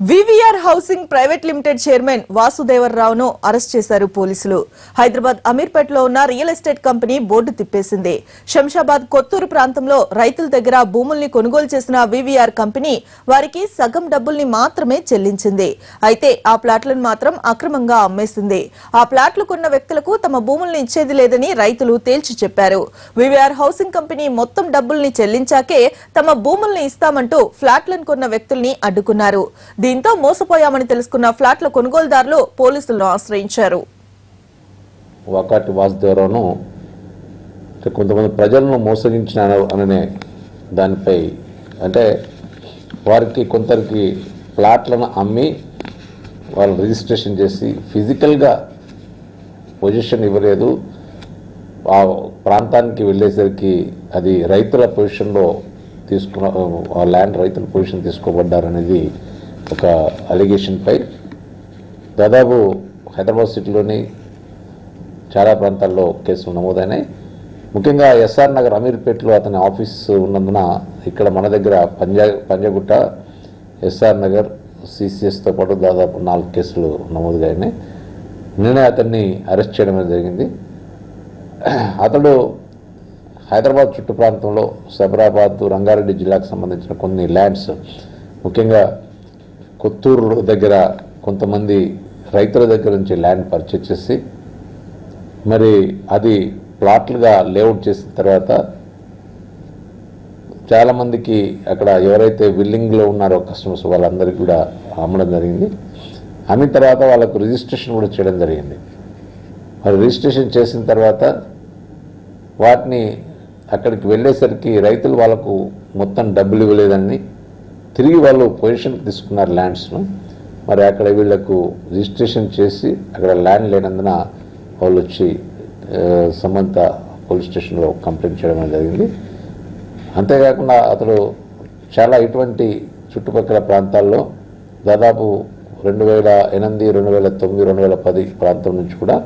VVR housing private limited chairman వాసుదేవరావును arrest చేశారు పోలీసులు. హైదరాబాద్ అమీర్పేటలో ఉన్న రియల్ ఎస్టేట్ కంపెనీ బోర్డు తిప్పేసింది. శంషాబాద్ కొత్తూరు ప్రాంతంలో రైతుల దగ్గర భూముల్ని కొనుగోలు చేసిన వివిఆర్ కంపెనీ వారికి సగం డబ్బుల్ని మాత్రమే చెల్లించింది. అయితే ఆ ప్లాట్లను మాత్రం అక్రమంగా అమ్మేసింది. ఆ ప్లాట్లు కొన్న వ్యక్తులకు తమ భూముల్ని ఇచ్చేది లేదని రైతులు తేల్చి చెప్పారు. వివిఆర్ హౌసింగ్ కంపెనీ మొత్తం డబ్బుల్ని చెల్లించాకే తమ భూముల్ని ఇస్తామంటూ ఫ్లాట్లను కొన్న వ్యక్తుల్ని అడ్డుకున్నారు. దీంతో మోసపోయామని తెలుసుకున్న ఫ్లాట్ల కొనుగోలుదారులు పోలీసులను ఆశ్రయించారు. వాకాటి వాసుదేవరావును కొంతమంది ప్రజలను మోసగించిన అనే దానిపై అంటే వారికి కొందరికి ప్లాట్లను అమ్మి వాళ్ళు రిజిస్ట్రేషన్ చేసి ఫిజికల్గా పొజిషన్ ఇవ్వలేదు. ఆ ప్రాంతానికి వెళ్ళేసరికి అది రైతుల పొజిషన్లో తీసుకున్న ఆ ల్యాండ్ రైతుల పొజిషన్ తీసుకోబడ్డారనేది ఒక అలిగేషన్పై దాదాపు హైదరాబాద్ సిటీలోని చాలా ప్రాంతాల్లో కేసులు నమోదైనాయి. ముఖ్యంగా ఎస్ఆర్ నగర్ అమీర్పేటలో అతని ఆఫీస్ ఉన్నందున ఇక్కడ మన దగ్గర పంజాగుట్ట ఎస్ఆర్ నగర్ సిసిఎస్తో పాటు దాదాపు 4 కేసులు నమోదుగా అయినాయి. నిన్నే అతన్ని అరెస్ట్ చేయడం జరిగింది. అతడు హైదరాబాద్ చుట్టూ ప్రాంతంలో సైబరాబాద్ రంగారెడ్డి జిల్లాకు సంబంధించిన కొన్ని ల్యాండ్స్ ముఖ్యంగా కొత్తూరు దగ్గర కొంతమంది రైతుల దగ్గర నుంచి ల్యాండ్ పర్చేజ్ చేసి మరి అది ప్లాట్లుగా లేఅవుట్ చేసిన తర్వాత చాలామందికి అక్కడ ఎవరైతే బిల్డింగ్లో ఉన్నారో కస్టమర్స్ వాళ్ళందరికీ కూడా అమ్మడం జరిగింది. అమ్మిన తర్వాత వాళ్ళకు రిజిస్ట్రేషన్ కూడా చేయడం జరిగింది. మరి రిజిస్ట్రేషన్ చేసిన తర్వాత వాటిని అక్కడికి వెళ్ళేసరికి రైతులు వాళ్ళకు మొత్తం డబ్బులు ఇవ్వలేదని తిరిగి వాళ్ళు పొజిషన్కి తీసుకున్నారు ల్యాండ్స్ను. మరి అక్కడ వీళ్లకు రిజిస్ట్రేషన్ చేసి అక్కడ ల్యాండ్ లేనందున వాళ్ళు వచ్చి సంబంధిత పోలీస్ స్టేషన్లో కంప్లైంట్ చేయడం జరిగింది. అంతేకాకుండా అతడు చాలా ఇటువంటి చుట్టుపక్కల ప్రాంతాల్లో దాదాపు 2008, 2009, 2010 ప్రాంతం నుంచి కూడా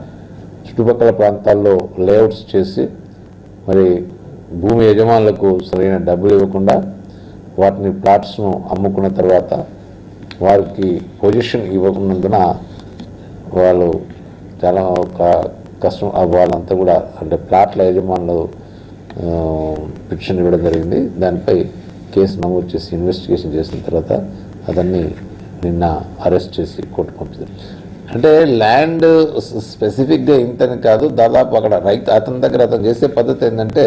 చుట్టుపక్కల ప్రాంతాల్లో లేఅవుట్స్ చేసి మరి భూమి యజమానులకు సరైన డబ్బులు ఇవ్వకుండా వాటిని ప్లాట్స్ను అమ్ముకున్న తర్వాత వారికి పొజిషన్ ఇవ్వకున్నందున వాళ్ళు చాలా కష్టం వాళ్ళంతా కూడా అంటే ప్లాట్ల యజమానులు పిటిషన్ ఇవ్వడం జరిగింది. దానిపై కేసు నమోదు చేసి ఇన్వెస్టిగేషన్ చేసిన తర్వాత అతన్ని నిన్న అరెస్ట్ చేసి కోర్టు పంపించారు. అంటే ల్యాండ్ స్పెసిఫిక్గా ఇంతని కాదు, దాదాపు అక్కడ అతని దగ్గర అతను చేసే పద్ధతి ఏంటంటే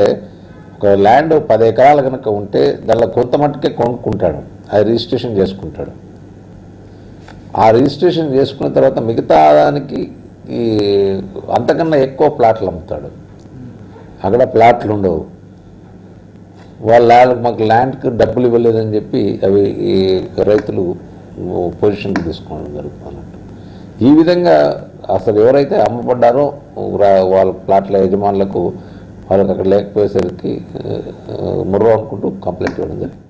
ఒక ల్యాండ్ 10 ఎకరాలు కనుక ఉంటే దానిలో కొంత మట్టుకే కొనుక్కుంటాడు, అది రిజిస్ట్రేషన్ చేసుకుంటాడు. ఆ రిజిస్ట్రేషన్ చేసుకున్న తర్వాత మిగతా దానికి ఈ అంతకన్నా ఎక్కువ ప్లాట్లు అమ్ముతాడు. అక్కడ ప్లాట్లు ఉండవు. మాకు ల్యాండ్కి డబ్బులు ఇవ్వలేదని చెప్పి అవి ఈ రైతులు పొజిషన్కి తీసుకోవడం జరుగుతున్నట్టు. ఈ విధంగా అసలు ఎవరైతే అమ్మబడ్డారో వాళ్ళ ప్లాట్ల యజమానులకు వాళ్ళకి అక్కడ లేకపోయేసరికి ముర్రో అనుకుంటూ కంప్లైంట్ ఇవ్వడం జరిగింది.